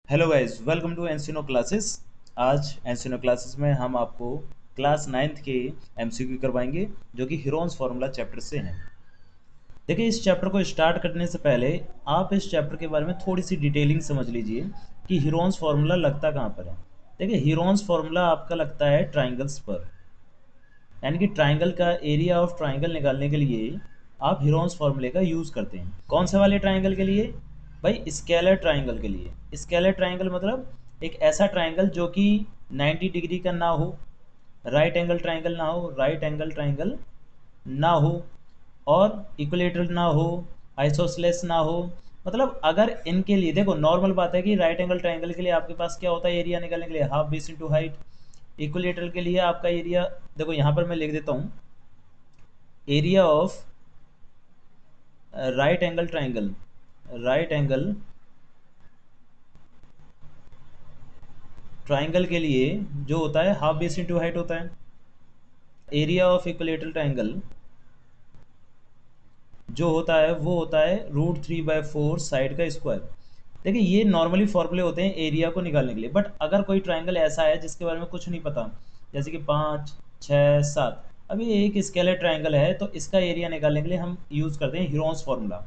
Hello guys, welcome to एनसीनो classes. आज एनसीनो क्लासेस में हम आपको क्लास नाइन्थ के एमसीक्यू करवाएंगे जो कि हीरोन्स फार्मूला चैप्टर से हैं। देखिए, इस चैप्टर को स्टार्ट करने से पहले आप इस चैप्टर के बारे में थोड़ी सी डिटेलिंग समझ लीजिए कि हीरोन्स फार्मूला लगता कहाँ पर है। देखिए, हीरोन्स फार्मूला आपका लगता है ट्राइंगल्स पर, यानी कि ट्राइंगल का एरिया ऑफ ट्राइंगल निकालने के लिए आप हीरोन्स फार्मूले का यूज़ करते हैं। कौन से वाले ट्राइंगल के लिए? भाई स्केलर ट्राइंगल के लिए। स्केलर ट्राइंगल मतलब एक ऐसा ट्राइंगल जो कि 90 डिग्री का ना हो, राइट एंगल ट्राइंगल ना हो, राइट एंगल ट्राइंगल ना हो, और इक्विलेटरल ना हो, आइसोसेलेस ना हो। मतलब अगर इनके लिए देखो, नॉर्मल बात है कि राइट एंगल ट्राइंगल के लिए आपके पास क्या होता है, एरिया निकालने के लिए half base into height. Equilateral के लिए आपका एरिया, देखो यहाँ पर मैं लिख देता हूँ, area of right angle triangle, right angle triangle के लिए जो होता है हाफ बेस इंटू हाइट होता है। एरिया ऑफ इक्विलेटरल ट्राइंगल जो होता है वो होता है √3/4 साइड का स्क्वायर। देखिए, ये नॉर्मली फॉर्मूले होते हैं एरिया को निकालने के लिए, बट अगर कोई ट्राइंगल ऐसा है जिसके बारे में कुछ नहीं पता, जैसे कि 5, 6, 7, अभी एक स्केलर ट्राइंगल है, तो इसका एरिया निकालने के लिए हम यूज़ करते हैं हीरोन्स फार्मूला।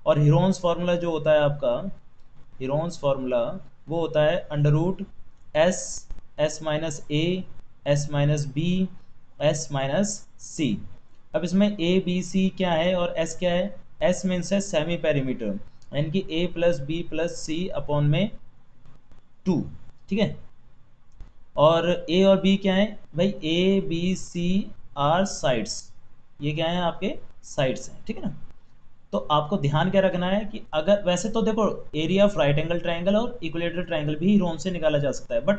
और हीरोन्स फार्मूला जो होता है आपका, हीरोन्स फार्मूला वो होता है √S, S-A, S-B, S-C। अब इसमें A B C क्या है और S क्या है? S मीन्स है सेमी पेरीमीटर, यानी कि A+B+C अपॉन में 2। ठीक है। और A और B क्या है भाई? A B C are sides, ये क्या है आपके साइड्स हैं। ठीक है ना। तो आपको ध्यान क्या रखना है कि अगर वैसे तो देखो, area of right angle triangle और इक्विलेटरल ट्राइंगल भी हीरोन से निकाला जा सकता है, बट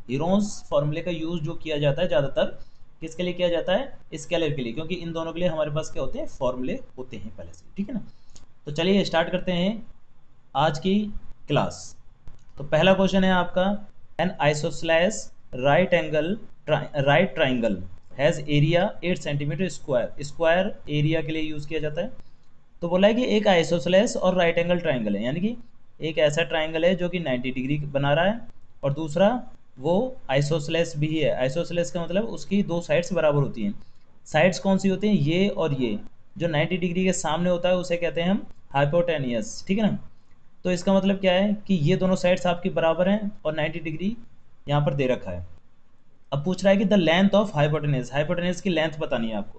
हीरोन्स फॉर्मूले का यूज़ जो किया जाता है ज़्यादातर किसके लिए किया जाता है? स्केलर के लिए, क्योंकि इन दोनों के लिए हमारे पास क्या होते हैं? फॉर्मूले होते हैं पहले से। ठीक है ना। तो चलिए स्टार्ट करते हैं आज की क्लास। तो पहला क्वेश्चन है आपका, N isosceles right angle right triangle has area 8 centimetre square. Square area के लिए यूज़ किया जाता है। तो बोला है कि एक आइसोसेलेस और राइट एंगल ट्राइंगल है, यानी कि एक ऐसा ट्राइंगल है जो कि 90 डिग्री बना रहा है, और दूसरा वो आइसोसेलेस भी है। आइसोसेलेस का मतलब उसकी दो साइड्स बराबर होती हैं। साइड्स कौन सी होती हैं? ये और ये। जो 90 डिग्री के सामने होता है उसे कहते हैं हम हाइपोटेनियस। ठीक है ना। तो इसका मतलब क्या है कि ये दोनों साइड्स आपकी बराबर हैं और 90 डिग्री यहाँ पर दे रखा है। अब पूछ रहा है कि the length of hypotenuse, hypotenuse की लेंथ बतानी है आपको।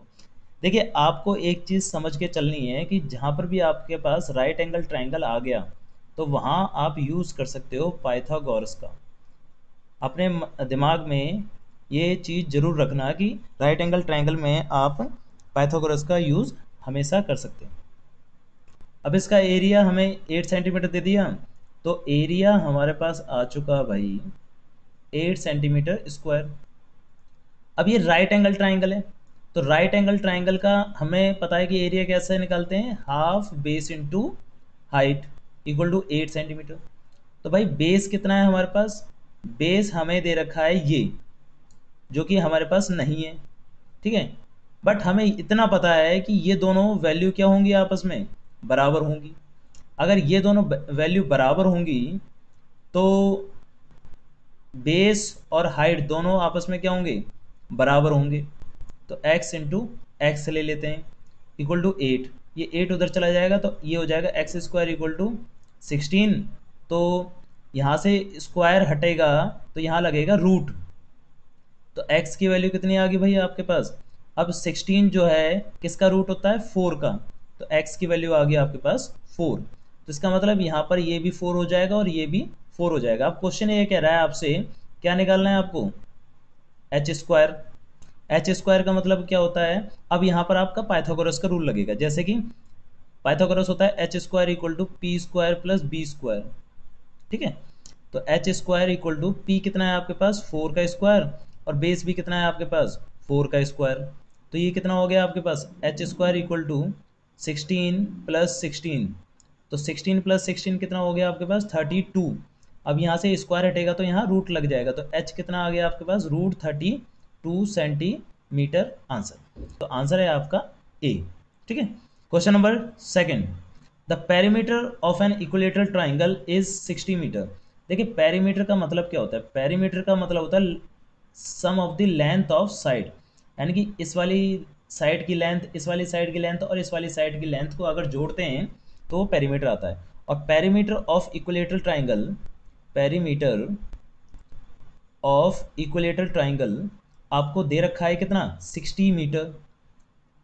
देखिए, आपको एक चीज़ समझ के चलनी है कि जहाँ पर भी आपके पास राइट एंगल ट्राइंगल आ गया, तो वहाँ आप यूज़ कर सकते हो पाइथागोरस का। अपने दिमाग में ये चीज़ ज़रूर रखना कि राइट एंगल ट्राइंगल में आप पाइथागोरस का यूज़ हमेशा कर सकते हैं। अब इसका एरिया हमें 8 सेंटीमीटर दे दिया, तो एरिया हमारे पास आ चुका भाई 8 सेंटीमीटर स्क्वायर। अब ये राइट एंगल ट्राइंगल है, तो राइट एंगल ट्राइंगल का हमें पता है कि एरिया कैसे निकालते हैं? Half base into height equal to 8 centimeter. तो भाई बेस कितना है हमारे पास? बेस हमें दे रखा है ये, जो कि हमारे पास नहीं है। ठीक है। बट हमें इतना पता है कि ये दोनों वैल्यू क्या होंगी? आपस में बराबर होंगी। अगर ये दोनों वैल्यू बराबर होंगी तो बेस और हाइट दोनों आपस में क्या होंगे? बराबर होंगे। तो x इंटू एक्स ले लेते हैं इक्वल टू 8। ये 8 उधर चला जाएगा तो ये हो जाएगा x² इक्वल टू 16। तो यहाँ से स्क्वायर हटेगा तो यहाँ लगेगा रूट। तो x की वैल्यू कितनी आ गई भाई आपके पास? अब 16 जो है किसका रूट होता है? 4 का। तो x की वैल्यू आ गई आपके पास 4। तो इसका मतलब यहाँ पर ये भी 4 हो जाएगा और ये भी 4 हो जाएगा। अब क्वेश्चन ये कह रहा है आपसे क्या निकालना है आपको? h²। h² का मतलब क्या होता है? अब यहाँ पर आपका पाइथागोरस का रूल लगेगा, जैसे कि पाइथागोरस होता है h² equal to p² plus b²। ठीक है। तो h² इक्वल टू p कितना है आपके पास? 4 का स्क्वायर, और बेस भी कितना है आपके पास? 4 का स्क्वायर। तो ये कितना हो गया आपके पास? h² equal to 16 plus 16। तो 16 प्लस 16 कितना हो गया आपके पास? 32। अब यहाँ से स्क्वायर हटेगा तो यहाँ रूट लग जाएगा, तो h कितना आ गया आपके पास? √32 सेंटीमीटर आंसर। तो आंसर है आपका ए। ठीक है। Question number second, the perimeter of an equilateral triangle is 60 meter. देखिए पेरीमीटर का मतलब क्या होता है, पेरीमीटर का मतलब होता है sum of the length of side, यानी कि इस वाली साइड की लेंथ, इस वाली साइड की लेंथ और इस वाली साइड की लेंथ को अगर जोड़ते हैं तो वो पेरीमीटर आता है। और perimeter of equilateral triangle, perimeter of equilateral triangle आपको दे रखा है कितना, 60 मीटर।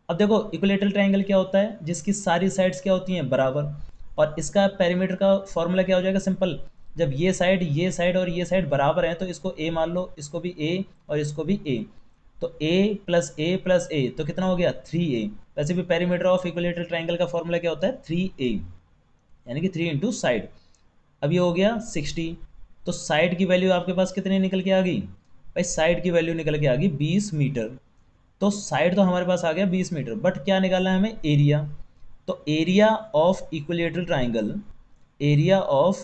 अब देखो इक्विलेटरल ट्राइंगल क्या होता है, जिसकी सारी साइड्स क्या होती हैं, बराबर। और इसका पेरीमीटर का फॉर्मूला क्या हो जाएगा, सिंपल। जब ये साइड और ये साइड बराबर हैं तो इसको ए मान लो, इसको भी ए और इसको भी ए। तो ए प्लस ए तो कितना हो गया, 3a। वैसे भी पेरीमीटर ऑफ इक्विलेटरल ट्राइंगल का फॉर्मूला क्या होता है, 3a, यानी कि 3 इंटू साइड। अब ये हो गया 60। तो साइड की वैल्यू आपके पास कितनी निकल के आ गई भाई, साइड की वैल्यू निकल के आ गई 20 मीटर। तो साइड तो हमारे पास आ गया 20 मीटर, बट क्या निकालना है हमें, एरिया। तो area of equilateral triangle, area of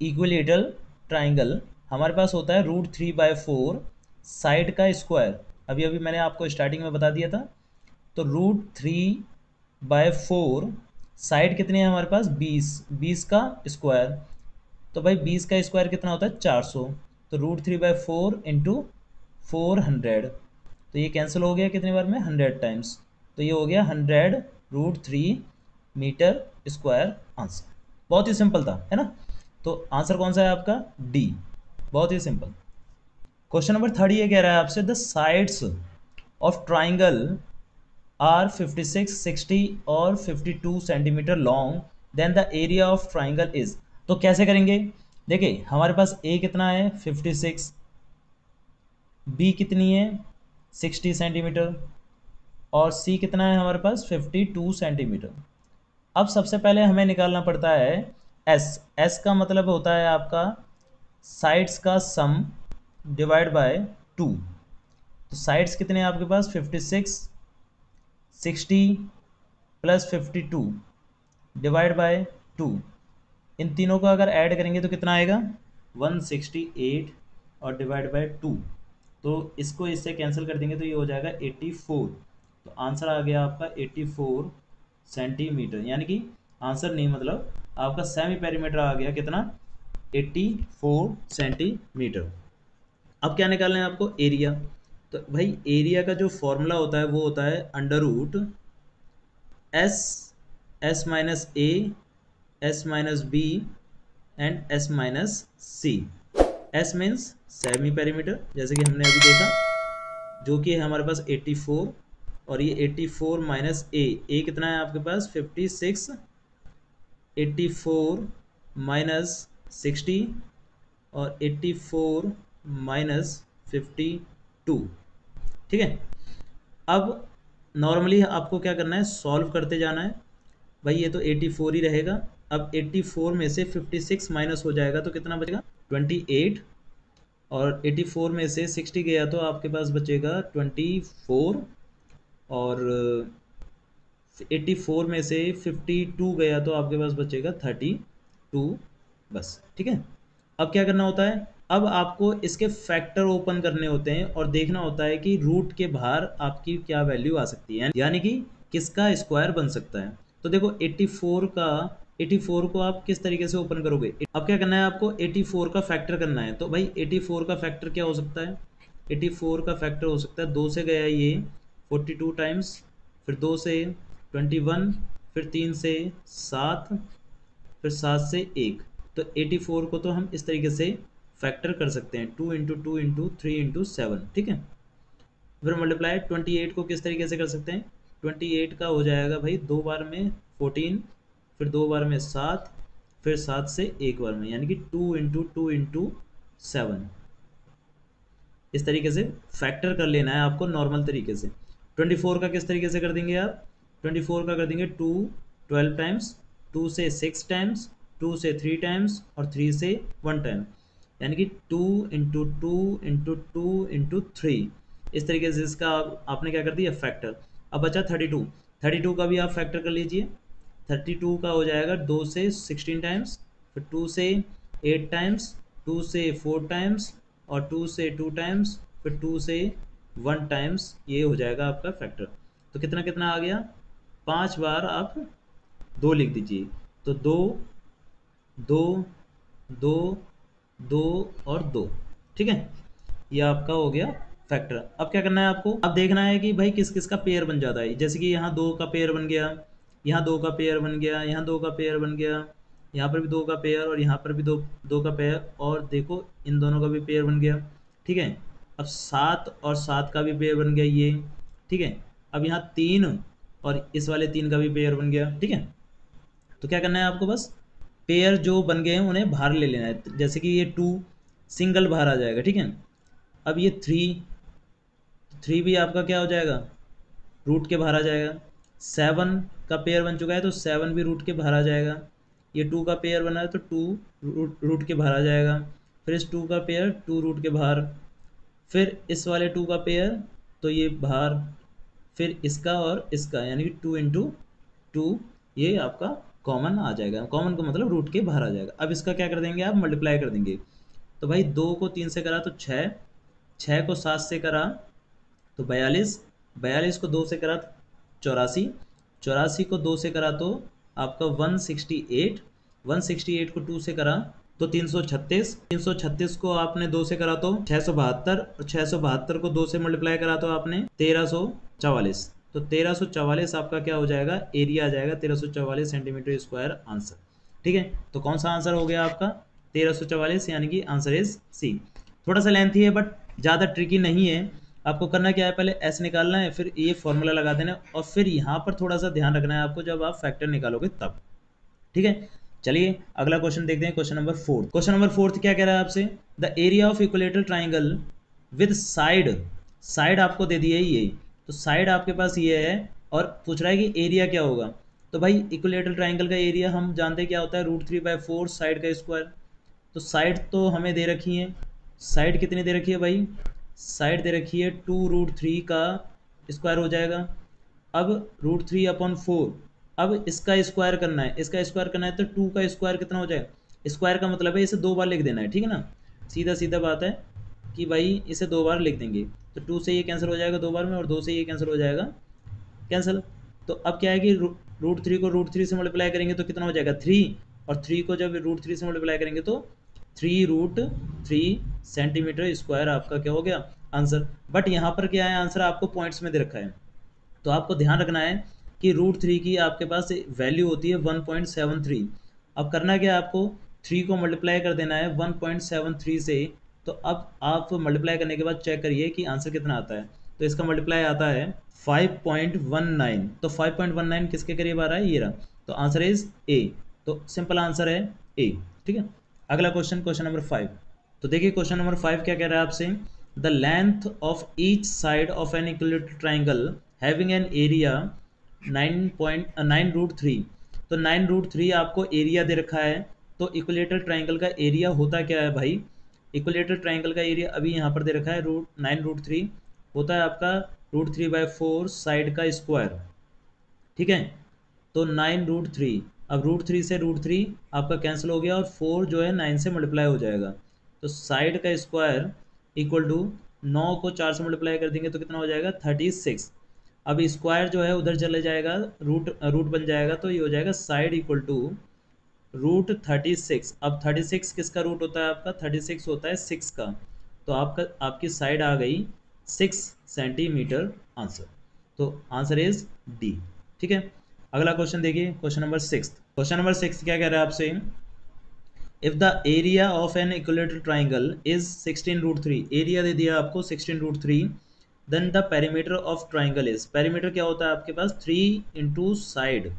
equilateral triangle हमारे पास होता है √3/4 साइड का स्क्वायर। अभी अभी मैंने आपको स्टार्टिंग में बता दिया था। तो √3/4 साइड कितनी है हमारे पास, 20, 20 का स्क्वायर। तो भाई 20 का स्क्वायर कितना होता है, 400। तो √3/4 इंटू 400, तो ये कैंसिल हो गया कितनी बार में, 100 टाइम्स। तो ये हो गया 100√3 मीटर स्क्वायर आंसर। बहुत ही सिंपल था, है ना। तो आंसर कौन सा है आपका, डी। बहुत ही सिंपल। क्वेश्चन नंबर 30 ये कह रहा है आपसे, the sides of triangle are 56, 60 और 52 centimeter long, then the area of triangle is. तो कैसे करेंगे, देखिए हमारे पास ए कितना है 56, बी कितनी है 60 सेंटीमीटर और सी कितना है हमारे पास 52 सेंटीमीटर। अब सबसे पहले हमें निकालना पड़ता है एस। एस का मतलब होता है आपका साइड्स का सम डिवाइड बाय 2। तो साइड्स कितने हैं आपके पास 56, 60 प्लस 52 डिवाइड बाय 2। इन तीनों को अगर ऐड करेंगे तो कितना आएगा, 168 और डिवाइड बाय 2। तो इसको इससे कैंसिल कर देंगे तो ये हो जाएगा 84। तो आंसर आ गया आपका 84 सेंटीमीटर, यानी कि आंसर नहीं मतलब आपका सेमी पेरीमीटर आ गया कितना, 84 सेंटीमीटर। अब क्या निकालना है आपको, एरिया। तो भाई एरिया का जो फॉर्मूला होता है वो होता है √S, S-A, S-B and S-C। S means semi perimeter, जैसे कि हमने अभी देखा, जो कि है हमारे पास 84। और ये 84 माइनस ए कितना है आपके पास 56, 84 माइनस 60 और 84 माइनस 52। ठीक है। अब नॉर्मली आपको क्या करना है, सॉल्व करते जाना है। भाई ये तो 84 ही रहेगा। अब 84 में से 56 माइनस हो जाएगा तो कितना बचेगा, 28। और 84 में से 60 गया तो आपके पास बचेगा 24। और 84 में से 52 गया तो आपके पास बचेगा 32 बस। ठीक है। अब क्या करना होता है, अब आपको इसके फैक्टर ओपन करने होते हैं और देखना होता है कि रूट के बाहर आपकी क्या वैल्यू आ सकती है, यानी कि किसका स्क्वायर बन सकता है। तो देखो 84 को आप किस तरीके से ओपन करोगे, अब क्या करना है आपको 84 का फैक्टर करना है। तो भाई 84 का फैक्टर क्या हो सकता है, 84 का फैक्टर हो सकता है, 2 से गया ये 42 टाइम्स, फिर 2 से 21, फिर 3 से 7, फिर 7 से 1। तो 84 को तो हम इस तरीके से फैक्टर कर सकते हैं, 2 × 2 × 3 × 7। ठीक है। फिर मल्टीप्लाई 28 को किस तरीके से कर सकते हैं, 28 का हो जाएगा भाई 2 बार में 14, फिर 2 बार में 7, फिर 7 से 1 बार में, यानी कि 2 × 2 × 7। इस तरीके से फैक्टर कर लेना है आपको नॉर्मल तरीके से। 24 का किस तरीके से कर देंगे आप, 24 का कर देंगे 2 12 टाइम्स, 2 से 6 टाइम्स, 2 से 3 टाइम्स और 3 से 1 टाइम, यानी कि 2 × 2 × 2 × 3। इस तरीके से इसका आपने क्या कर दिया फैक्टर। अब बचा 32, 32 का भी आप फैक्टर कर लीजिए। 32 का हो जाएगा 2 से 16 टाइम्स, फिर 2 से 8 टाइम्स, 2 से 4 टाइम्स और 2 से 2 टाइम्स, फिर 2 से 1 टाइम्स, ये हो जाएगा आपका फैक्टर। तो कितना कितना आ गया, 5 बार आप 2 लिख दीजिए। तो 2 2 2 2 और 2, ठीक है। ये आपका हो गया फैक्टर। अब क्या करना है आपको, अब देखना है कि भाई किस किस का पेयर बन जाता है। जैसे कि यहाँ 2 का पेयर बन गया, यहाँ 2 का पेयर बन गया, यहाँ 2 का पेयर बन गया, यहाँ पर भी 2 का पेयर, और यहाँ पर भी 2 का पेयर, और देखो इन दोनों का भी पेयर बन गया, ठीक है। अब 7 और 7 का भी पेयर बन गया ये, ठीक है। अब यहाँ 3 और इस वाले 3 का भी पेयर बन गया, ठीक है। तो क्या करना है आपको, बस पेयर जो बन गए हैं उन्हें बाहर ले लेना है। जैसे कि ये 2 सिंगल बाहर आ जाएगा, ठीक है। अब ये 3 भी आपका क्या हो जाएगा, रूट के बाहर आ जाएगा। 7 का पेयर बन चुका है तो 7 भी रूट के बाहर आ जाएगा। ये 2 का पेयर बना है तो 2 रूट के बाहर आ जाएगा। फिर इस 2 का पेयर 2 रूट के बाहर, फिर इस वाले 2 का पेयर तो ये बाहर, फिर इसका और इसका, यानी कि 2 × 2 ये आपका कॉमन आ जाएगा। कॉमन का मतलब रूट के बाहर आ जाएगा। अब इसका क्या कर देंगे आप, मल्टीप्लाई कर देंगे। तो भाई 2 को 3 से करा तो 6, 6 को 7 से करा तो 42, 42 को 2 से करा 84, 84 को 2 से करा तो आपका 168, 168 को 2 से करा तो 336, 336 को आपने 2 से करा तो 672, और 672 को 2 से मल्टीप्लाई करा तो आपने 1344। तो 1344 आपका क्या हो जाएगा, एरिया आ जाएगा 1344 सेंटीमीटर स्क्वायर आंसर, ठीक है। तो कौन सा आंसर हो गया आपका, 1344, यानी कि आंसर इज सी। थोड़ा सा लेंथी है बट ज़्यादा ट्रिकी नहीं है। आपको करना क्या है, पहले एस निकालना है, फिर ये फॉर्मूला लगा देना है, और फिर यहाँ पर थोड़ा सा ध्यान रखना है आपको जब आप फैक्टर निकालोगे तब, ठीक है। चलिए अगला क्वेश्चन देखते हैं, क्वेश्चन नंबर 4। क्वेश्चन नंबर 4 क्या कह रहा है आपसे, the area of equilateral triangle with side, side आपको दे दी है ये, तो साइड आपके पास ये है, और पूछ रहा है कि एरिया क्या होगा। तो भाई इक्विलेटरल ट्राइंगल का एरिया हम जानते हैं क्या होता है, √3/4 साइड का स्क्वायर। तो साइड तो हमें दे रखी है, साइड कितनी दे रखी है भाई, साइड दे रखी है 2√3 का स्क्वायर हो जाएगा। अब √3/4, अब इसका स्क्वायर करना है, इसका स्क्वायर करना है तो 2 का स्क्वायर कितना हो जाएगा, स्क्वायर का मतलब है इसे 2 बार लिख देना है, ठीक है ना। सीधा सीधा बात है कि भाई इसे 2 बार लिख देंगे, तो 2 से ये कैंसिल हो जाएगा 2 बार में, और 2 से ये कैंसिल हो जाएगा कैंसिल। तो अब क्या है कि √3 को √3 से मल्टीप्लाई करेंगे तो कितना हो जाएगा 3, और 3 को जब √3 से मल्टीप्लाई करेंगे तो 3√3 सेंटीमीटर स्क्वायर आपका क्या हो गया आंसर। बट यहाँ पर क्या है, आंसर आपको पॉइंट्स में दे रखा है, तो आपको ध्यान रखना है कि √3 की आपके पास वैल्यू होती है 1.73। अब करना क्या है आपको, 3 को मल्टीप्लाई कर देना है 1.73 से। तो अब आप मल्टीप्लाई करने के बाद चेक करिए कि आंसर कितना आता है। तो इसका मल्टीप्लाई आता है 5.19। तो 5.19 किसके करीब आ रहा है, ये रहा। तो आंसर इज ए। तो सिंपल आंसर है ए, ठीक है। अगला क्वेश्चन, क्वेश्चन नंबर 5। तो देखिए क्वेश्चन नंबर 5 क्या कह रहा है आपसे, the length of each side of an equilateral triangle having an area 9.9√3। तो 9√3 आपको एरिया दे रखा है। तो इक्विलेटरल ट्राइंगल का एरिया होता क्या है भाई, इक्विलेटरल ट्राइंगल का एरिया अभी यहाँ पर दे रखा है 9√3, होता है आपका √3/4 साइड का स्क्वायर, ठीक है। तो 9√3, अब √3 से √3 आपका कैंसिल हो गया, और 4 जो है 9 से मल्टीप्लाई हो जाएगा। तो साइड का स्क्वायर इक्वल टू 9 को 4 से मल्टीप्लाई कर देंगे तो कितना हो जाएगा 36। अब स्क्वायर जो है उधर चले जाएगा, रूट रूट बन जाएगा, तो ये हो जाएगा साइड इक्वल टू √36। अब 36 किसका रूट होता है आपका, 36 होता है 6 का। तो आपकी साइड आ गई 6 सेंटीमीटर आंसर। तो आंसर इज डी, ठीक है। अगला क्वेश्चन देखिए, क्वेश्चन नंबर 6। क्वेश्चन नंबर 6 क्या कह रहा है आपसे, if the area of an equilateral triangle is 16√3, area दे दिया आपको 16√3, then the perimeter of triangle is, perimeter क्या होता है आपके पास 3 × साइड,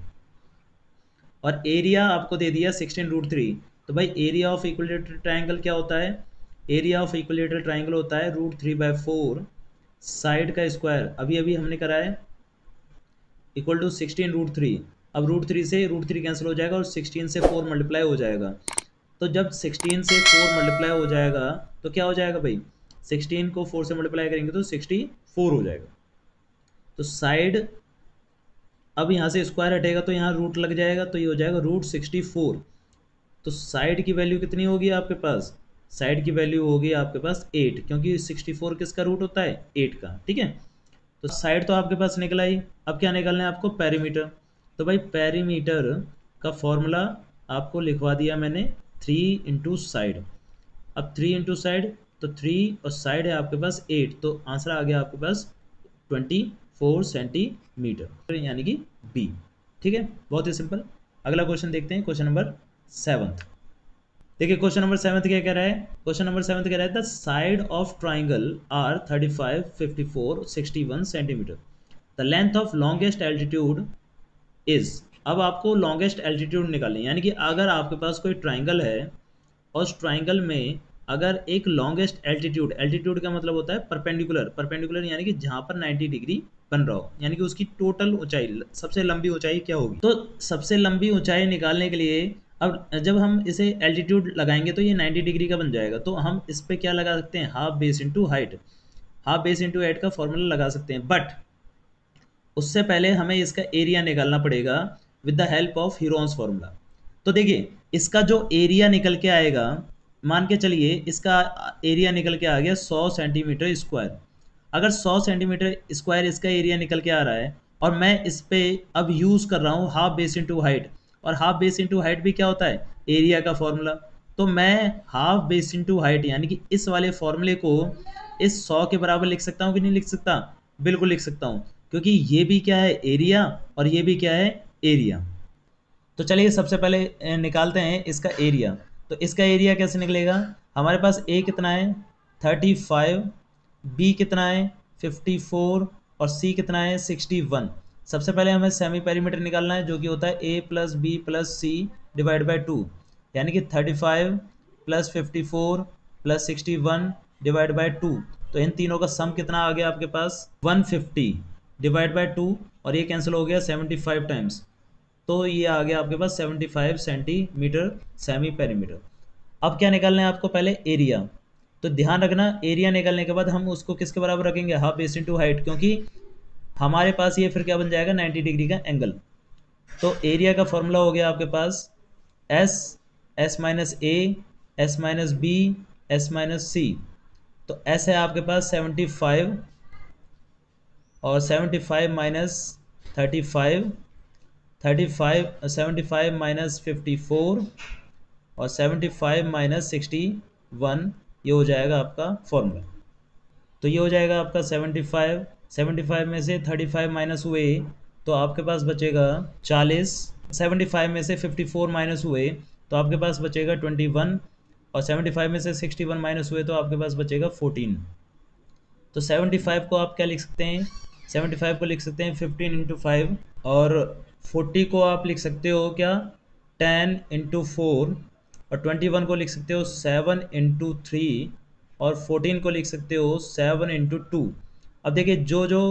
और एरिया आपको दे दिया 16√3। तो भाई एरिया ऑफ इक्विलेटरल ट्राइंगल क्या होता है, एरिया ऑफ इक्विलेटरल ट्राइंगल होता है √3/4 साइड का स्क्वायर, अभी अभी हमने करा है, इक्वल टू 16√3। अब √3 से √3 कैंसिल हो जाएगा, और 16 से 4 मल्टीप्लाई हो जाएगा। तो जब 16 से 4 मल्टीप्लाई हो जाएगा तो क्या हो जाएगा भाई, 16 को 4 से मल्टीप्लाई करेंगे तो 64 हो जाएगा। तो साइड, अब यहाँ से स्क्वायर हटेगा तो यहाँ रूट लग जाएगा, तो ये हो जाएगा √64। तो साइड की वैल्यू कितनी होगी आपके पास, साइड की वैल्यू होगी आपके पास 8, क्योंकि 64 किसका रूट होता है 8 का, ठीक है। तो साइड तो आपके पास निकला ही, अब क्या निकालना है आपको, पेरीमीटर। तो भाई पेरीमीटर का फॉर्मूला आपको लिखवा दिया मैंने 3 × साइड। अब 3 इंटू साइड, तो 3 और साइड है आपके पास 8, तो आंसर आ गया आपके पास 24 सेंटीमीटर, यानी कि बी। ठीक है, बहुत ही सिंपल। अगला क्वेश्चन देखते हैं, क्वेश्चन नंबर 7। देखिए क्वेश्चन नंबर 7 क्या कह रहा है। क्वेश्चन नंबर 7 कह रहा है the side of triangle are 35, 54, 61 centimeter. The length of longest altitude is. अब आपको लॉन्गेस्ट एल्टीट्यूड निकालनी है, यानी कि अगर आपके पास कोई ट्राइंगल है और उस ट्राइंगल में अगर एक लॉन्गेस्ट एल्टीट्यूड, एल्टीट्यूड का मतलब होता है परपेंडिकुलर, परपेंडिकुलर यानी कि जहाँ पर 90 डिग्री बन रहा हो, यानी कि उसकी टोटल ऊंचाई, सबसे लंबी ऊंचाई क्या होगी। तो सबसे लंबी ऊंचाई निकालने के लिए अब जब हम इसे एल्टीट्यूड लगाएंगे तो ये 90 डिग्री का बन जाएगा, तो हम इस पर क्या लगा सकते हैं, half base into height. Half base into height का फॉर्मूला लगा सकते हैं, बट उससे पहले हमें इसका एरिया निकालना पड़ेगा with the help of Heron's formula. तो देखिए इसका जो एरिया निकल के आएगा, मान के चलिए इसका एरिया निकल के आ गया 100 सेंटीमीटर स्क्वायर। अगर 100 सेंटीमीटर स्क्वायर इसका एरिया निकल के आ रहा है और मैं इस पे अब यूज़ कर रहा हूँ हाफ बेस इंटू हाइट, और हाफ बेस इंटू हाइट भी क्या होता है, एरिया का फॉर्मूला। तो मैं हाफ बेस इंटू हाइट यानी कि इस वाले फॉर्मूले को इस 100 के बराबर लिख सकता हूँ कि नहीं लिख सकता, बिल्कुल लिख सकता हूँ, क्योंकि ये भी क्या है, एरिया, और ये भी क्या है, एरिया। तो चलिए सबसे पहले निकालते हैं इसका एरिया। तो इसका एरिया कैसे निकलेगा, हमारे पास ए कितना है 35, बी कितना है 54 और सी कितना है 61। सबसे पहले हमें सेमी पेरीमीटर निकालना है जो कि होता है A plus B plus C divide by 2, यानी कि 35 प्लस 54 प्लस 61 डिवाइड बाई 2। तो इन तीनों का सम कितना आ गया आपके पास 150 डिवाइड बाई 2, और ये कैंसिल हो गया 75 टाइम्स, तो ये आ गया आपके पास 75 सेंटीमीटर सेमी पेरीमीटर। अब क्या निकालना है आपको, पहले एरिया। तो ध्यान रखना एरिया निकालने के बाद हम उसको किसके बराबर रखेंगे, हाफ बेस इंटू हाइट, क्योंकि हमारे पास ये फिर क्या बन जाएगा 90 डिग्री का एंगल। तो एरिया का फॉर्मूला हो गया आपके पास S, S minus A, S minus B, S minus C. तो एस है आपके पास 75 और 75 माइनस 35, 35 75 माइनस 54 और 75 माइनस 61, ये हो जाएगा आपका फॉर्मूला। तो ये हो जाएगा आपका 75, 75 में से 35 माइनस हुए तो आपके पास बचेगा 40, 75 में से 54 माइनस हुए तो आपके पास बचेगा 21, और 75 में से 61 माइनस हुए तो आपके पास बचेगा 14। तो 75 को आप क्या लिख सकते हैं, 75 को लिख सकते हैं 15 इंटू 5, और 40 को आप लिख सकते हो क्या 10 इंटू 4, और 21 को लिख सकते हो 7 इंटू 3, और 14 को लिख सकते हो 7 इंटू 2। अब देखिए जो जो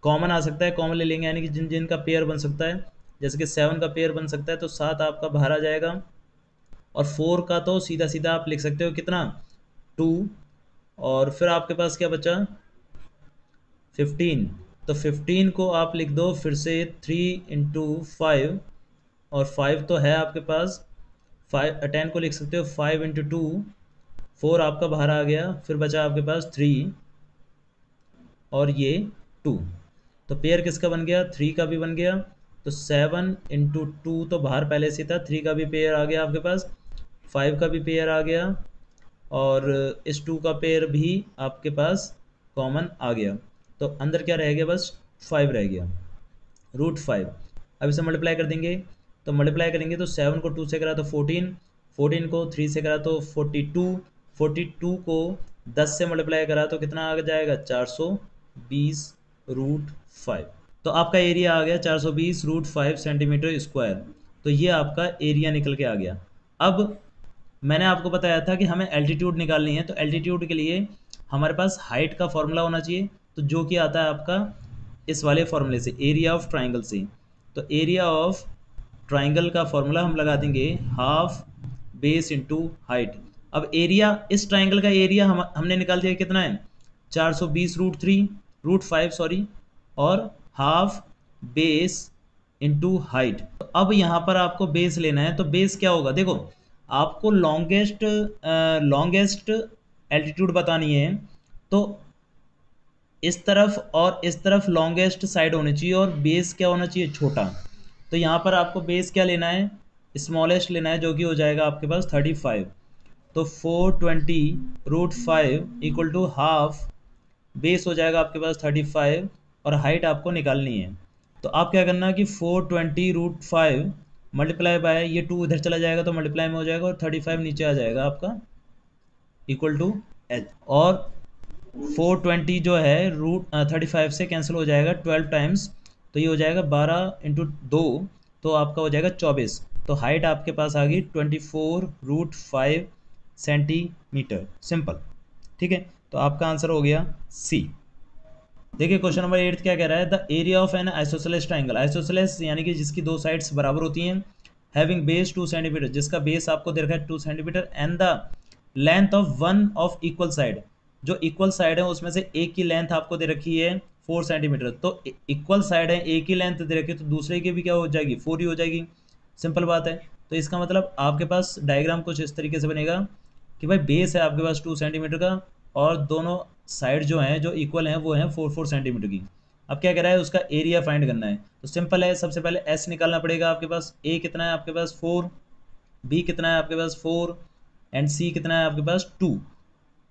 कॉमन आ सकता है कॉमन ले लेंगे, यानी कि जिन जिन का पेयर बन सकता है, जैसे कि 7 का पेयर बन सकता है तो 7 आपका बाहर आ जाएगा, और 4 का तो सीधा सीधा आप लिख सकते हो कितना 2, और फिर आपके पास क्या बचा 15। तो 15 को आप लिख दो फिर से 3 इंटू 5, और 5 तो है आपके पास, 10 को लिख सकते हो 5 इंटू 2, 4 आपका बाहर आ गया, फिर बचा आपके पास 3 और ये 2। तो पेयर किसका बन गया 3 का भी बन गया, तो 7 इंटू 2 तो बाहर पहले से था, 3 का भी पेयर आ गया आपके पास, 5 का भी पेयर आ गया, और इस 2 का पेयर भी आपके पास कॉमन आ गया। तो अंदर क्या रह गया, बस 5 रह गया, √5। अब इसे मल्टीप्लाई कर देंगे, तो मल्टीप्लाई करेंगे तो 7 को 2 से करा तो 14, 14 को 3 से करा तो 42, 42 को 10 से मल्टीप्लाई करा तो कितना आ जाएगा 420 √5। तो आपका एरिया आ गया 420 √5 सेंटीमीटर स्क्वायर। तो ये आपका एरिया निकल के आ गया। अब मैंने आपको बताया था कि हमें एल्टीट्यूड निकालनी है, तो एल्टीट्यूड के लिए हमारे पास हाइट का फॉर्मूला होना चाहिए, तो जो कि आता है आपका इस वाले फॉर्मूले से, एरिया ऑफ ट्राइंगल से। तो एरिया ऑफ ट्राइंगल का फॉर्मूला हम लगा देंगे हाफ बेस इंटू हाइट। अब एरिया, इस ट्राइंगल का एरिया हमने निकाल दिया कितना है 420 √5 सॉरी, और हाफ बेस इंटू हाइट। तो अब यहाँ पर आपको बेस लेना है, तो बेस क्या होगा, देखो आपको लॉन्गेस्ट एल्टीट्यूड बतानी है, तो इस तरफ और इस तरफ लॉन्गेस्ट साइड होनी चाहिए, और बेस क्या होना चाहिए छोटा। तो यहाँ पर आपको बेस क्या लेना है, स्मॉलेस्ट लेना है, जो कि हो जाएगा आपके पास 35। तो 420√5 इक्वल टू हाफ, बेस हो जाएगा आपके पास 35 और हाइट आपको निकालनी है। तो आप क्या करना कि 420√5 मल्टीप्लाई बाय ये 2 इधर चला जाएगा तो मल्टीप्लाई में हो जाएगा और 35 नीचे आ जाएगा आपका इक्वल टू एच। और 420 जो है √35 से कैंसिल हो जाएगा 12 टाइम्स, तो ये हो जाएगा 12 × 2, तो आपका हो जाएगा 24। तो हाइट आपके पास आ गई 24√5 सेंटीमीटर, सिंपल। ठीक है, तो आपका आंसर हो गया सी। देखिए क्वेश्चन नंबर 8 क्या कह रहा है, the area of N isosceles triangle, isosceles यानी कि जिसकी दो साइड्स बराबर होती हैं, हैविंग बेस 2 सेंटीमीटर, जिसका बेस आपको दे रखा है 2 centimetre, and the length of one of equal side, जो इक्वल साइड है उसमें से एक की लेंथ आपको दे रखी है 4 सेंटीमीटर। तो इक्वल साइड है, एक ही लेंथ दे रखी है, तो दूसरे की भी क्या हो जाएगी 4 ही हो जाएगी, सिंपल बात है। तो इसका मतलब आपके पास डायग्राम कुछ इस तरीके से बनेगा कि भाई बेस है आपके पास 2 सेंटीमीटर का और दोनों साइड जो हैं जो इक्वल हैं वो हैं 4 सेंटीमीटर की। अब क्या कह रहा है, उसका एरिया फाइंड करना है। तो सिंपल है, सबसे पहले एस निकालना पड़ेगा आपके पास। ए कितना है आपके पास 4, बी कितना है आपके पास 4 एंड सी कितना है आपके पास 2।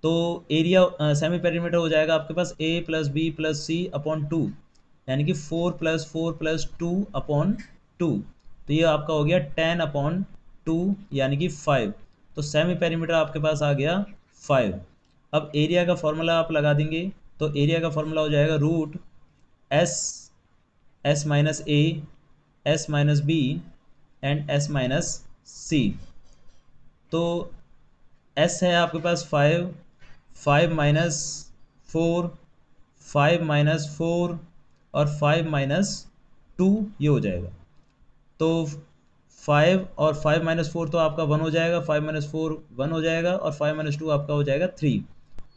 तो एरिया सेमी पेरीमीटर हो जाएगा आपके पास ए प्लस बी प्लस सी अपॉन 2, यानी कि 4+4+2/2। तो ये आपका हो गया 10/2 यानी कि 5। तो सेमी पेरीमीटर आपके पास आ गया 5। अब एरिया का फॉर्मूला आप लगा देंगे, तो एरिया का फॉर्मूला हो जाएगा root S, S minus A, S minus B and S minus C. तो एस है आपके पास 5, 5 माइनस 4, 5 माइनस 4 और 5 माइनस 2, ये हो जाएगा। तो 5 और 5 माइनस 4 तो आपका 1 हो जाएगा, 5 माइनस 4 1 हो जाएगा और 5 माइनस 2 आपका हो जाएगा 3।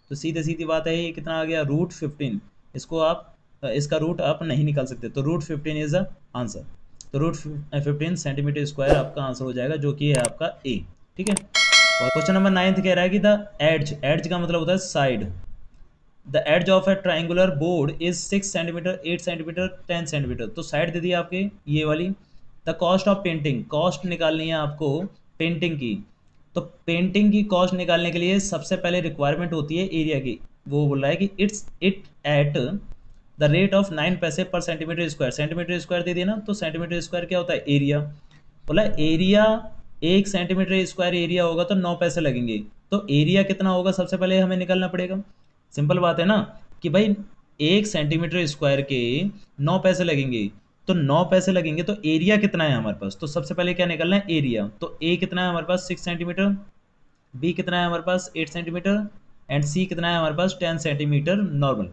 तो सीधे सीधी बात है, ये कितना आ गया √15। इसको आप इसका रूट आप नहीं निकाल सकते, तो √15 इज द आंसर। तो √15 सेंटीमीटर स्क्वायर आपका आंसर हो जाएगा, जो कि है आपका ए। ठीक है, और क्वेश्चन नंबर 9 कह रहा है कि द एड्ज, एड्ज का मतलब होता है side, the edge of a triangular board is 6 centimetre, 8 centimetre, 10 centimetre. तो साइड दे दी आपके ये वाली। The cost of painting, cost निकालनी है आपको पेंटिंग की। तो पेंटिंग की कॉस्ट निकालने के लिए सबसे पहले रिक्वायरमेंट होती है एरिया की। वो बोल रहा है कि it at the rate of 9 पैसे पर सेंटीमीटर स्क्वायर, सेंटीमीटर स्क्वायर दे दिया ना, तो सेंटीमीटर स्क्वायर क्या होता है एरिया। बोला एरिया 1 सेंटीमीटर स्क्वायर एरिया होगा तो 9 पैसे लगेंगे। तो एरिया कितना होगा सबसे पहले हमें निकालना पड़ेगा। सिंपल बात है ना कि भाई 1 सेंटीमीटर स्क्वायर के 9 पैसे लगेंगे, तो 9 पैसे लगेंगे तो एरिया कितना है हमारे पास। तो सबसे पहले क्या निकालना है एरिया। तो ए कितना है हमारे पास 6 सेंटीमीटर, बी कितना है हमारे पास 8 सेंटीमीटर एंड सी कितना है हमारे पास 10 सेंटीमीटर नॉर्मल।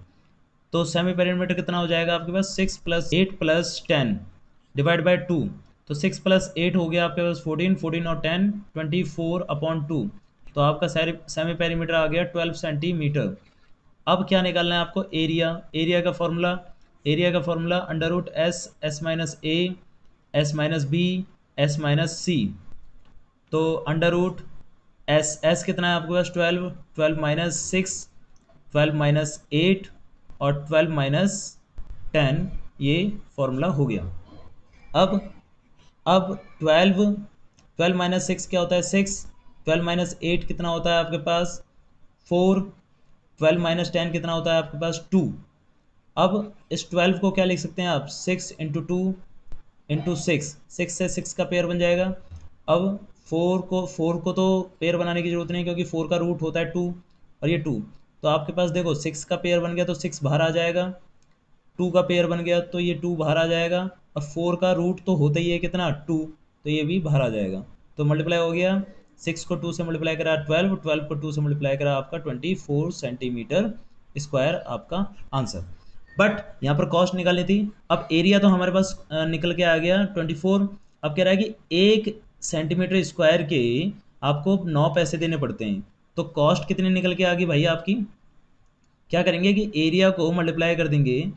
तो सेमी पेरीमीटर कितना हो जाएगा आपके पास 6 + 8 + 10 डिवाइड बाय 2। तो 6 + 8 हो गया आपके पास 14, 14 और 10 24/2। तो आपका सेमी पेरीमीटर आ गया 12 सेंटीमीटर। अब क्या निकालना है आपको एरिया। एरिया का फॉर्मूला, एरिया का formula √S, S minus A, S minus B, S minus C. तो √S कितना है आपके पास 12, 12 माइनस 6, 12 माइनस 8 और 12 माइनस 10, ये फॉर्मूला हो गया। अब 12, 12 माइनस 6 क्या होता है 6, 12 माइनस 8 कितना होता है आपके पास 4, 12 माइनस 10 कितना होता है आपके पास 2। अब इस 12 को क्या लिख सकते हैं आप 6 × 2 × 6, 6 से 6 का पेयर बन जाएगा। अब 4 को तो पेयर बनाने की जरूरत नहीं, क्योंकि 4 का रूट होता है 2 और ये 2। तो आपके पास देखो 6 का पेयर बन गया तो 6 बाहर आ जाएगा, 2 का पेयर बन गया तो ये 2 बाहर आ जाएगा, और 4 का रूट तो होता ही है कितना 2, तो ये भी बाहर आ जाएगा। तो मल्टीप्लाई हो गया, 6 को 2 से मल्टीप्लाई करा 12, 12 को 2 से मल्टीप्लाई करा आपका 24 सेंटीमीटर स्क्वायर आपका आंसर। बट यहाँ पर कॉस्ट निकालनी थी। अब एरिया तो हमारे पास निकल के आ गया 24। अब कह रहा है कि 1 सेंटीमीटर स्क्वायर के आपको 9 पैसे देने पड़ते हैं। तो कॉस्ट कितनी निकल के आ गई भाई आपकी, क्या करेंगे कि एरिया को मल्टीप्लाई कर देंगे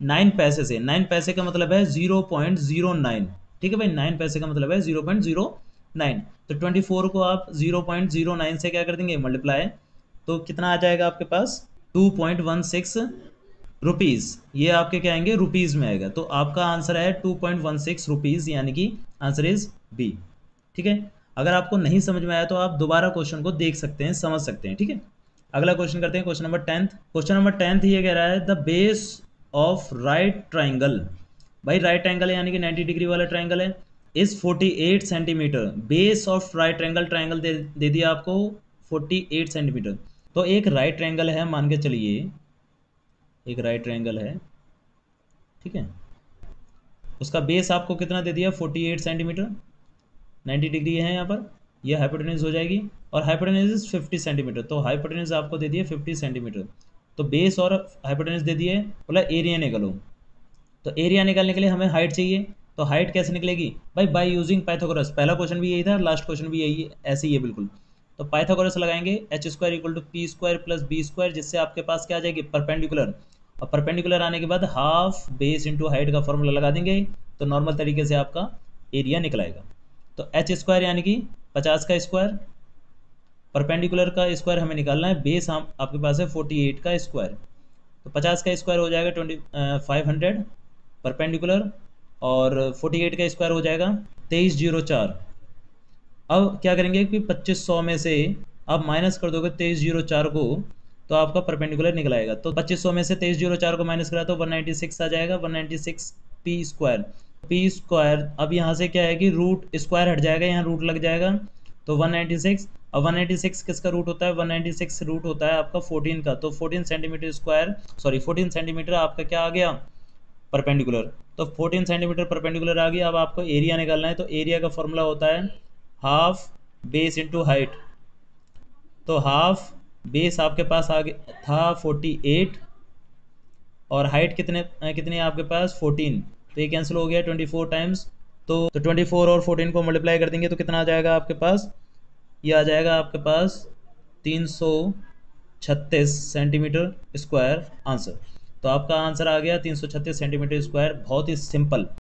9 पैसे से। 9 पैसे का मतलब है 0.09। ठीक है भाई, 9 पैसे का मतलब है 0.09। तो 24 को आप 0.09 से क्या कर देंगे मल्टीप्लाई, तो कितना आ जाएगा आपके पास 2.16 रुपीज़। ये आपके क्या आएंगे रुपीज़ में आएगा। तो आपका आंसर है 2.16 रुपीज़, यानी कि आंसर इज बी। ठीक है, अगर आपको नहीं समझ में आया तो आप दोबारा क्वेश्चन को देख सकते हैं, समझ सकते हैं, ठीक है। अगला क्वेश्चन करते हैं, क्वेश्चन नंबर 10। क्वेश्चन नंबर 10 ये कह रहा है the base of right triangle. भाई राइट ट्राइंगल है यानी कि 90 डिग्री वाला ट्राइंगल है, is 48 centimetre. Base of right triangle, triangle दे दिया आपको 48 सेंटीमीटर। तो एक राइट ट्राइंगल है, मान के चलिए एक राइट ट्राइंगल है, ठीक है। उसका बेस आपको कितना दे दिया, 48 सेंटीमीटर, 90 डिग्री है यहाँ पर, यह हाइपोटेन्यूज हो जाएगी। और हाइपोटेन्यूज 50 सेंटीमीटर, तो हाइपोटेन्यूज आपको दे दिए 50 सेंटीमीटर। तो बेस और हाइपोटेन्यूज दे दिए, बोला एरिया निकालो। तो एरिया निकालने के लिए हमें हाइट चाहिए, तो हाइट कैसे निकलेगी भाई, बाय यूजिंग पाइथागोरस। पहला क्वेश्चन भी यही था, लास्ट क्वेश्चन भी यही ऐसे ही है बिल्कुल। तो पाइथागोरस लगाएंगे, H square equal to P square plus B square, जिससे आपके पास क्या आ जाएगी, परपेंडिकुलर। और परपेंडिकुलर आने के बाद हाफ बेस इंटू हाइट का फॉर्मूला लगा देंगे, तो नॉर्मल तरीके से आपका एरिया निकलाएगा। तो एच स्क्वायर यानी कि 50 का स्क्वायर, परपेंडिकुलर का स्क्वायर हमें निकालना है, बेस हम आपके पास है 48 का स्क्वायर। तो 50 का स्क्वायर हो जाएगा 500 परपेंडिकुलर, और 48 का स्क्वायर हो जाएगा 2304। अब क्या करेंगे कि 2500 में से आप माइनस कर दोगे 2304 को, तो आपका परपेंडिकुलर निकल आएगा। तो 2500 में से 2304 को माइनस करा तो 196 आ जाएगा, 196 पी स्क्वायर। पी स्क्वायर, अब यहाँ से क्या है कि रूट स्क्वायर हट जाएगा, यहाँ रूट लग जाएगा, तो 196। अब 196 किसका रूट होता है, 196 रूट होता है आपका 14 का। तो 14 सेंटीमीटर स्क्वायर, सॉरी 14 सेंटीमीटर आपका क्या आ गया, परपेंडिकुलर। तो 14 सेंटीमीटर परपेंडिकुलर आ गया। अब आपको एरिया निकालना है, तो एरिया का फॉर्मूला होता है हाफ बेस इंटू हाइट। तो हाफ बेस आपके पास आ गया था 48, और हाइट कितनी है आपके पास 14, तो ये कैंसिल हो गया 24 टाइम्स। तो 24 और 14 को मल्टीप्लाई कर देंगे तो कितना आ जाएगा आपके पास, ये आ जाएगा आपके पास 336 सेंटीमीटर स्क्वायर आंसर। तो आपका आंसर आ गया 336 सेंटीमीटर स्क्वायर, बहुत ही सिंपल।